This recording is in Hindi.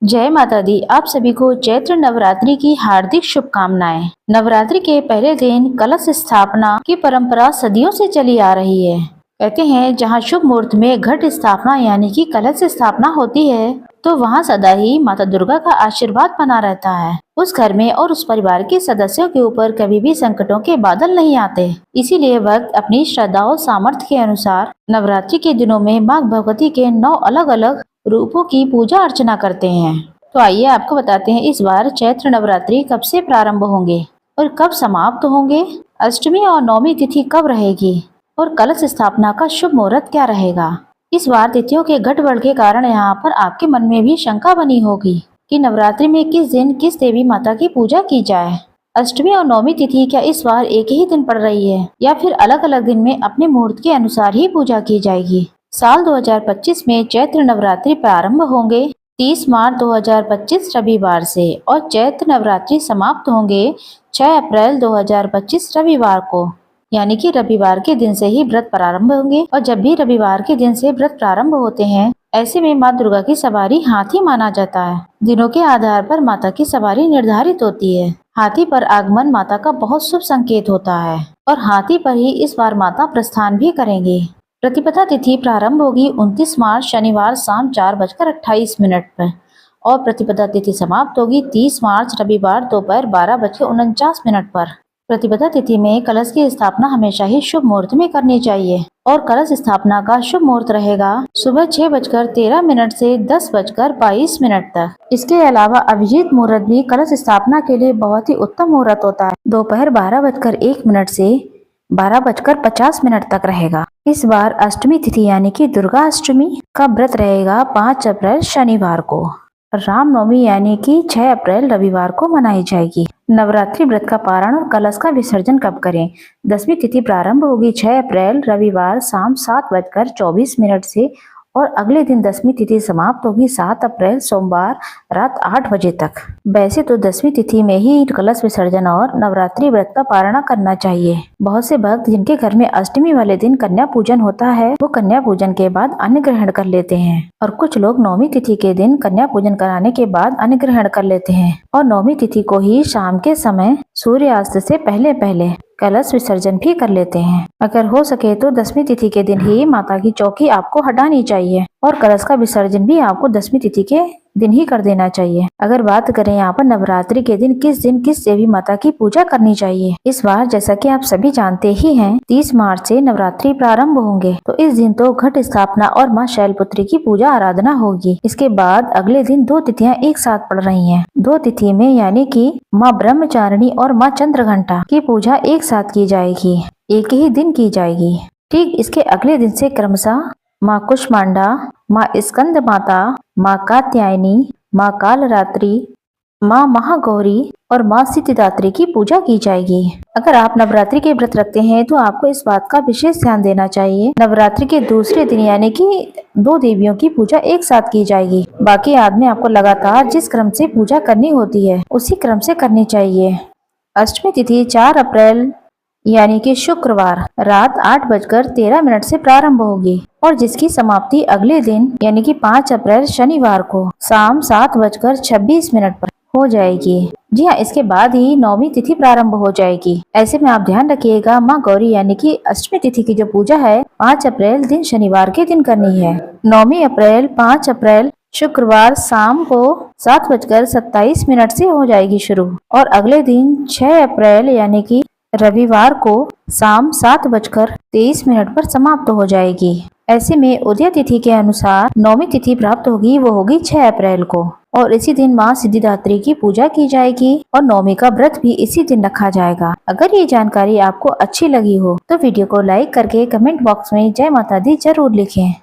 जय माता दी। आप सभी को चैत्र नवरात्रि की हार्दिक शुभकामनाएं। नवरात्रि के पहले दिन कलश स्थापना की परंपरा सदियों से चली आ रही है। कहते हैं जहां शुभ मुहूर्त में घट स्थापना यानी कि कलश स्थापना होती है तो वहां सदा ही माता दुर्गा का आशीर्वाद बना रहता है। उस घर में और उस परिवार के सदस्यों के ऊपर कभी भी संकटों के बादल नहीं आते। इसीलिए भक्त अपनी श्रद्धा और सामर्थ्य के अनुसार नवरात्रि के दिनों में माँ भगवती के 9 अलग अलग रूपों की पूजा अर्चना करते हैं। तो आइए आपको बताते हैं इस बार चैत्र नवरात्रि कब से प्रारंभ होंगे और कब समाप्त होंगे, अष्टमी और नवमी तिथि कब रहेगी और कलश स्थापना का शुभ मुहूर्त क्या रहेगा। इस बार तिथियों के गड़बड़ के कारण यहाँ पर आपके मन में भी शंका बनी होगी कि नवरात्रि में किस दिन किस देवी माता की पूजा की जाए। अष्टमी और नवमी तिथि क्या इस बार एक ही दिन पड़ रही है या फिर अलग अलग दिन में अपने मुहूर्त के अनुसार ही पूजा की जाएगी। साल 2025 में चैत्र नवरात्रि प्रारंभ होंगे 30 मार्च 2025 रविवार से और चैत्र नवरात्रि समाप्त होंगे 6 अप्रैल 2025 रविवार को, यानी कि रविवार के दिन से ही व्रत प्रारंभ होंगे। और जब भी रविवार के दिन से व्रत प्रारंभ होते हैं ऐसे में माँ दुर्गा की सवारी हाथी माना जाता है। दिनों के आधार पर माता की सवारी निर्धारित होती है। हाथी पर आगमन माता का बहुत शुभ संकेत होता है और हाथी पर ही इस बार माता प्रस्थान भी करेंगे। प्रतिपदा तिथि प्रारंभ होगी 29 मार्च शनिवार शाम 4:28 पर और प्रतिपदा तिथि समाप्त होगी 30 मार्च रविवार दोपहर 12:49 पर। प्रतिपदा तिथि में कलश की स्थापना हमेशा ही शुभ मुहूर्त में करनी चाहिए और कलश स्थापना का शुभ मुहूर्त रहेगा सुबह 6:13 से 10:22 तक। इसके अलावा अभिजीत मुहूर्त भी कलश स्थापना के लिए बहुत ही उत्तम मुहूर्त होता है। दोपहर 12:01 से 12:50 तक रहेगा। इस बार अष्टमी तिथि यानी कि दुर्गा अष्टमी का व्रत रहेगा 5 अप्रैल शनिवार को। रामनवमी यानी कि 6 अप्रैल रविवार को मनाई जाएगी। नवरात्रि व्रत का पारण और कलश का विसर्जन कब करें? दसवीं तिथि प्रारंभ होगी 6 अप्रैल रविवार शाम 7:24 से और अगले दिन दसवीं तिथि समाप्त होगी 7 अप्रैल सोमवार रात 8 बजे तक। वैसे तो दसवीं तिथि में ही कलश विसर्जन और नवरात्रि व्रत का पारण करना चाहिए। बहुत से भक्त जिनके घर में अष्टमी वाले दिन कन्या पूजन होता है वो कन्या पूजन के बाद अन्न ग्रहण कर लेते हैं और कुछ लोग नौमी तिथि के दिन कन्या पूजन कराने के बाद अन्न ग्रहण कर लेते हैं और नौमी तिथि को ही शाम के समय सूर्यास्त से पहले पहले कलश विसर्जन भी कर लेते हैं। अगर हो सके तो दसवीं तिथि के दिन ही माता की चौकी आपको हटानी चाहिए और कलश का विसर्जन भी आपको दसवीं तिथि के दिन ही कर देना चाहिए। अगर बात करें यहाँ पर नवरात्रि के दिन किस देवी माता की पूजा करनी चाहिए, इस बार जैसा कि आप सभी जानते ही हैं 30 मार्च से नवरात्रि प्रारंभ होंगे तो इस दिन तो घट स्थापना और माँ शैलपुत्री की पूजा आराधना होगी। इसके बाद अगले दिन 2 तिथियां एक साथ पड़ रही हैं। 2 तिथि में यानी कि माँ ब्रह्मचारिणी और माँ चंद्रघंटा की पूजा एक साथ की जाएगी, एक ही दिन की जाएगी। ठीक इसके अगले दिन से क्रमशः माँ कुष्मांडा, माँ स्कंद माता, माँ कात्यायनी, माँ कालरात्रि, माँ महागौरी और माँ सिद्धिदात्री की पूजा की जाएगी। अगर आप नवरात्रि के व्रत रखते हैं तो आपको इस बात का विशेष ध्यान देना चाहिए। नवरात्रि के दूसरे दिन यानी कि 2 देवियों की पूजा एक साथ की जाएगी। बाकी आदमी आपको लगातार जिस क्रम से पूजा करनी होती है उसी क्रम से करनी चाहिए। अष्टमी तिथि 4 अप्रैल यानी कि शुक्रवार रात 8:13 से प्रारंभ होगी और जिसकी समाप्ति अगले दिन यानी कि 5 अप्रैल शनिवार को शाम 7:26 पर हो जाएगी। जी हाँ, इसके बाद ही नौमी तिथि प्रारंभ हो जाएगी। ऐसे में आप ध्यान रखिएगा माँ गौरी यानी कि अष्टमी तिथि की जो पूजा है 5 अप्रैल दिन शनिवार के दिन करनी है। नौमी अप्रैल 5 अप्रैल शुक्रवार शाम को 7:27 से हो जाएगी शुरू और अगले दिन 6 अप्रैल यानी कि रविवार को शाम 7:23 पर समाप्त हो जाएगी। ऐसे में उदय तिथि के अनुसार नौमी तिथि प्राप्त होगी वो होगी 6 अप्रैल को और इसी दिन माँ सिद्धिदात्री की पूजा की जाएगी और नौमी का व्रत भी इसी दिन रखा जाएगा। अगर ये जानकारी आपको अच्छी लगी हो तो वीडियो को लाइक करके कमेंट बॉक्स में जय माता दी जरूर लिखें।